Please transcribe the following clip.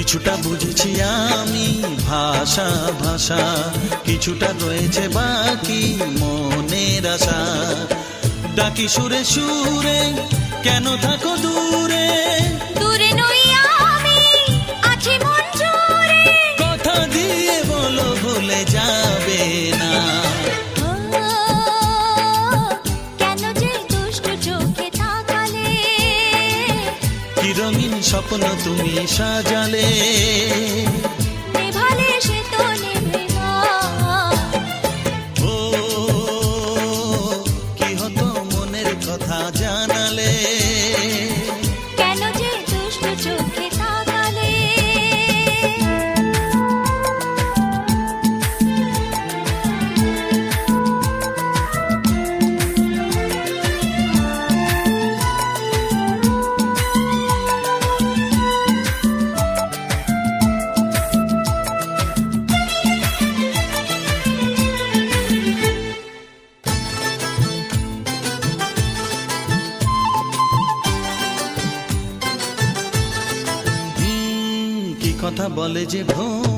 কিছুটা বুঝেছি আমি ভাষা ভাষা, কিছুটা রয়েছে বাকি মনের আশা। ডাকি সুরে সুরে কেন থাকো দূরে, দূরে নই আমি, আছি মন জুড়ে। কথা দিয়ে বলো ভুলে যাবে না। ও, কেন যে দুষ্টু চোখে তাকালে, কি রঙিন স্বপ্ন তুমি সাজালে, নেভালে সে তো নেভে না। ও কি হতো মনের কথা জানালে, কেন যে দুষ্টু চোখে তাকালে। কি কথা বলে যে ভোর